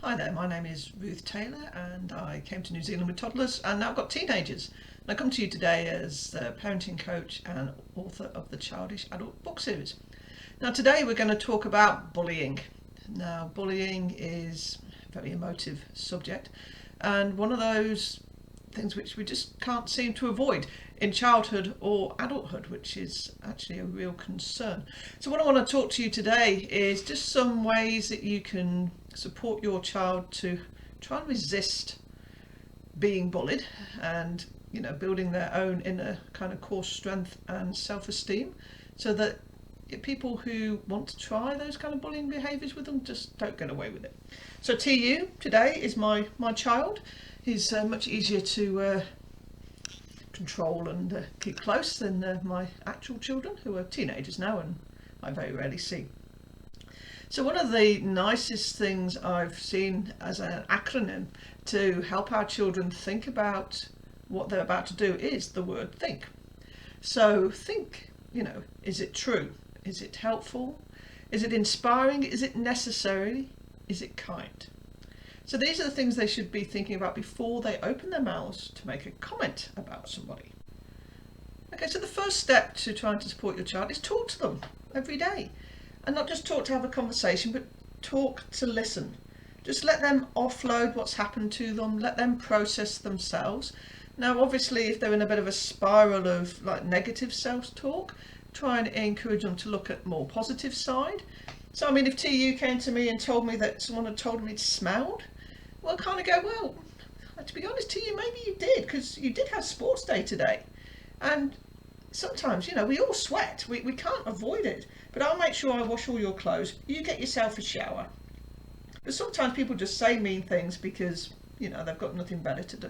Hi there, my name is Ruth Taylor and I came to New Zealand with toddlers and now I've got teenagers. And I come to you today as a parenting coach and author of the Childish Adult book series. Now today we're going to talk about bullying. Now bullying is a very emotive subject and one of those things which we just can't seem to avoid in childhood or adulthood, which is actually a real concern. So what I want to talk to you today is just some ways that you can support your child to try and resist being bullied and building their own inner kind of core strength and self-esteem, so that people who want to try those kind of bullying behaviours with them just don't get away with it. So TU today is my child. He's much easier to control and keep close than my actual children, who are teenagers now and I very rarely see. So one of the nicest things I've seen as an acronym to help our children think about what they're about to do is the word think. So think, is it true? Is it helpful? Is it inspiring? Is it necessary? Is it kind? So these are the things they should be thinking about before they open their mouths to make a comment about somebody. Okay, so the first step to trying to support your child is talk to them every day. And not just talk to have a conversation, but talk to listen. Just let them offload what's happened to them, let them process themselves. Now obviously if they're in a bit of a spiral of negative self-talk, try and encourage them to look at more positive side. So I mean, if TU came to me and told me that someone had told me it smelled, well, kind of go, well, to be honest, TU, maybe you did, because you did have sports day today. And sometimes, we all sweat, we can't avoid it, but I'll make sure I wash all your clothes, you get yourself a shower. But sometimes people just say mean things because, they've got nothing better to do.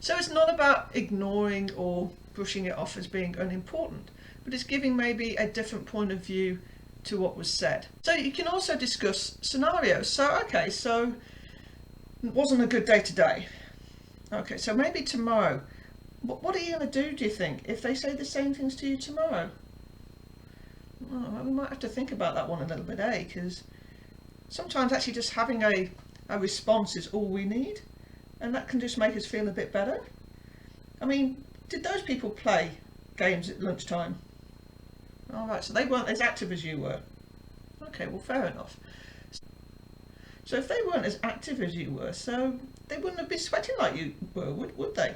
So it's not about ignoring or brushing it off as being unimportant, but it's giving maybe a different point of view to what was said. So you can also discuss scenarios. So okay, so it wasn't a good day today. Okay, so maybe tomorrow. What are you going to do you think, if they say the same things to you tomorrow? Oh, we might have to think about that one a little bit, because sometimes actually just having a response is all we need, and that can just make us feel a bit better. I mean, did those people play games at lunchtime? All right, so they weren't as active as you were. Okay, well, fair enough. So if they weren't as active as you were, so they wouldn't have been sweating like you were, would they?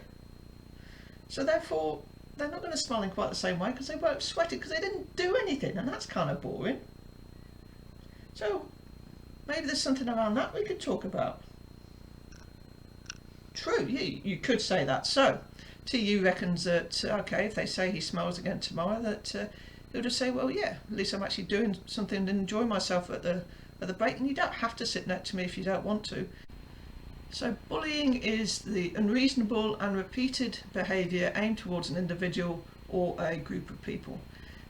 So therefore, they're not going to smile in quite the same way because they weren't sweating, because they didn't do anything, and that's kind of boring. So maybe there's something around that we could talk about. True, you could say that. So TU reckons that, okay, if they say he smells again tomorrow, that he'll just say, well, yeah, at least I'm actually doing something and enjoying myself at the break, and you don't have to sit next to me if you don't want to. So bullying is the unreasonable and repeated behaviour aimed towards an individual or a group of people.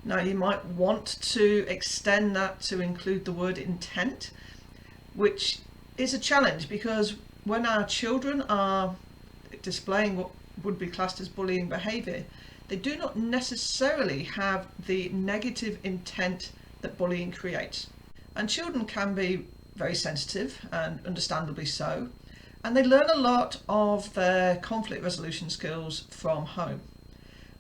Now you might want to extend that to include the word intent, which is a challenge, because when our children are displaying what would be classed as bullying behaviour, they do not necessarily have the negative intent that bullying creates. And children can be very sensitive, and understandably so, and they learn a lot of their conflict resolution skills from home.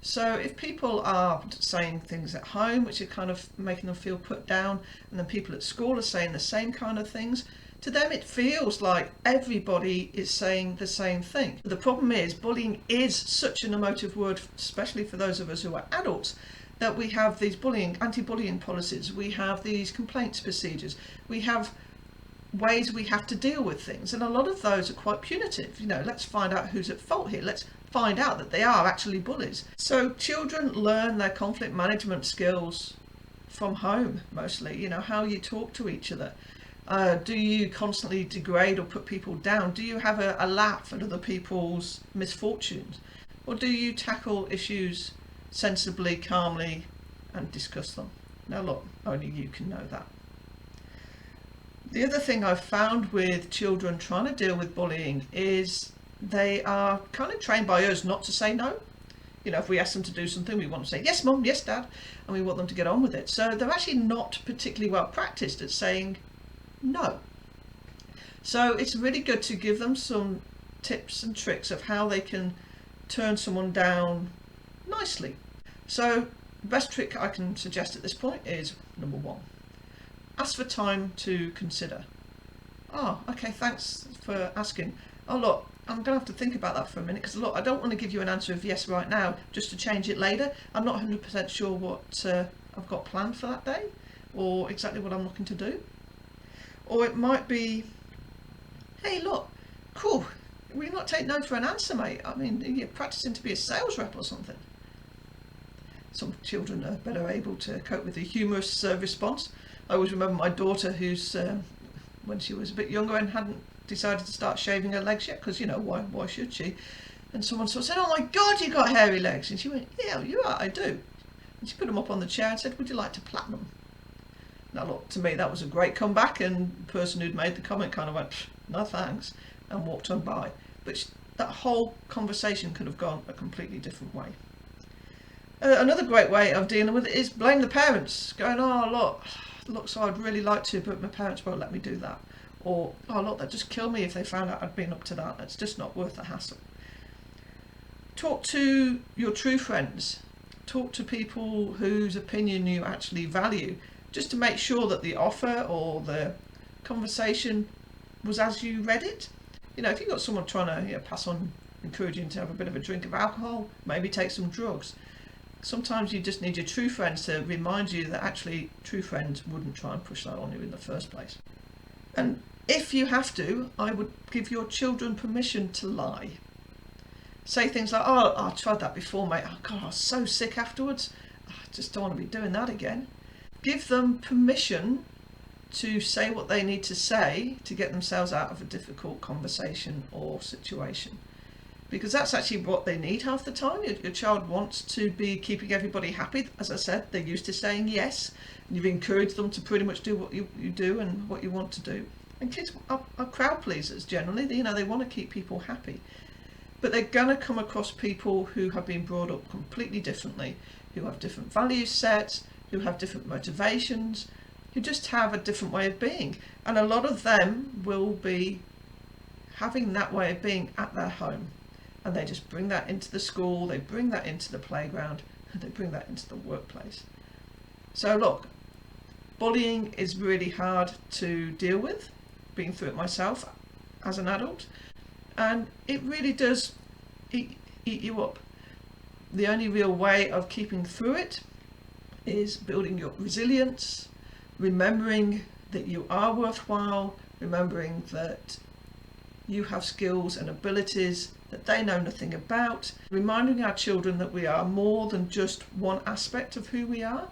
So if people are saying things at home which are kind of making them feel put down, and then people at school are saying the same kind of things, to them it feels like everybody is saying the same thing. The problem is, bullying is such an emotive word, especially for those of us who are adults, that we have these anti-bullying policies, we have these complaints procedures, we have ways we have to deal with things, and a lot of those are quite punitive. Let's find out who's at fault here, let's find out that they are actually bullies. So children learn their conflict management skills from home mostly, how you talk to each other. Do you constantly degrade or put people down? Do you have a laugh at other people's misfortunes? Or do you tackle issues sensibly, calmly, and discuss them? Now look, only you can know that. The other thing I've found with children trying to deal with bullying is they are kind of trained by us not to say no. If we ask them to do something, we want to say, yes, mum, yes, dad, and we want them to get on with it. So they're actually not particularly well practiced at saying no. So it's really good to give them some tips and tricks of how they can turn someone down nicely. So the best trick I can suggest at this point is number 1. Ask for time to consider. Oh, okay, thanks for asking. Oh, look, I'm going to have to think about that for a minute because, look, I don't want to give you an answer of yes right now just to change it later. I'm not 100% sure what I've got planned for that day or exactly what I'm looking to do. Or it might be, hey, look, cool, will you not take no for an answer, mate? I mean, you're practicing to be a sales rep or something. Some children are better able to cope with a humorous response. I always remember my daughter who's, when she was a bit younger and hadn't decided to start shaving her legs yet, because, you know, why should she? And someone sort of said, oh my God, you got hairy legs. And she went, yeah, you're right, I do. And she put them up on the chair and said, would you like to plait them? Now look, to me that was a great comeback, and the person who'd made the comment kind of went, no thanks, and walked on by. But that whole conversation could have gone a completely different way. Another great way of dealing with it is blame the parents, going, oh look, so I'd really like to, but my parents won't let me do that. Or, oh look, that'd just kill me if they found out I'd been up to that. It's just not worth the hassle. Talk to your true friends. Talk to people whose opinion you actually value, just to make sure that the offer or the conversation was as you read it. You know, if you've got someone trying to pass on, encouraging to have a bit of a drink of alcohol, maybe take some drugs. Sometimes you just need your true friends to remind you that actually true friends wouldn't try and push that on you in the first place. And if you have to, I would give your children permission to lie. Say things like, oh, I tried that before, mate. Oh God, I was so sick afterwards. I just don't want to be doing that again. Give them permission to say what they need to say to get themselves out of a difficult conversation or situation. Because that's actually what they need half the time. Your child wants to be keeping everybody happy. As I said, they're used to saying yes, and you've encouraged them to pretty much do what you do and what you want to do. And kids are crowd pleasers generally. They want to keep people happy. But they're going to come across people who have been brought up completely differently, who have different value sets, who have different motivations, who just have a different way of being. And a lot of them will be having that way of being at their home. And they just bring that into the school, they bring that into the playground, and they bring that into the workplace. So look, bullying is really hard to deal with, been through it myself as an adult, and it really does eat you up. The only real way of keeping through it is building your resilience, remembering that you are worthwhile, remembering that you have skills and abilities that they know nothing about, reminding our children that we are more than just one aspect of who we are,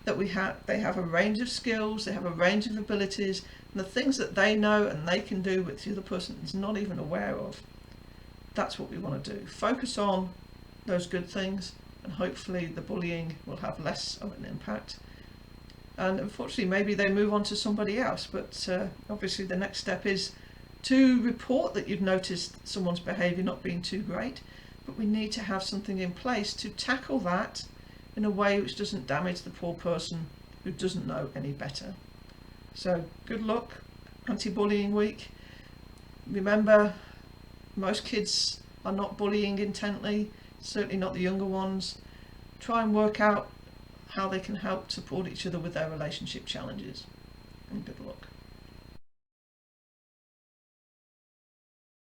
that they have a range of skills, they have a range of abilities, and the things that they know and they can do which the other person is not even aware of. That's what we want to do. Focus on those good things, and hopefully the bullying will have less of an impact. And unfortunately maybe they move on to somebody else, but obviously the next step is to report that you've noticed someone's behaviour not being too great, but we need to have something in place to tackle that in a way which doesn't damage the poor person who doesn't know any better. So good luck, Anti-Bullying Week. Remember, most kids are not bullying intently, certainly not the younger ones. Try and work out how they can help support each other with their relationship challenges, and good luck.